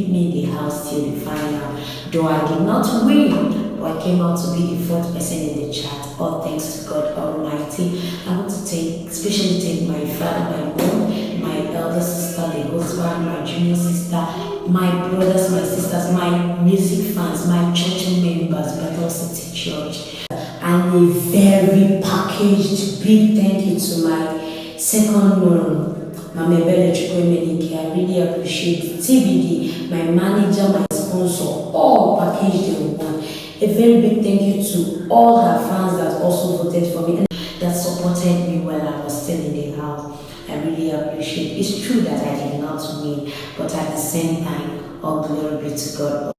keep me in the house till the final. Though I did not win, but I came out to be the fourth person in the chat. All thanks to God Almighty. I want to especially thank my father, my mom, my elder sister, the husband, my junior sister, my brothers, my sisters, my music fans, my church members, Bethel City Church. And a very packaged big thank you to my second mom, Mama Uchechukwu. I really appreciate TBD, my manager, my sponsor, all packaged in one. A very big thank you to all her fans that also voted for me and that supported me while I was still in the house. I really appreciate it. It's true that I did not win, but at the same time, all glory be to God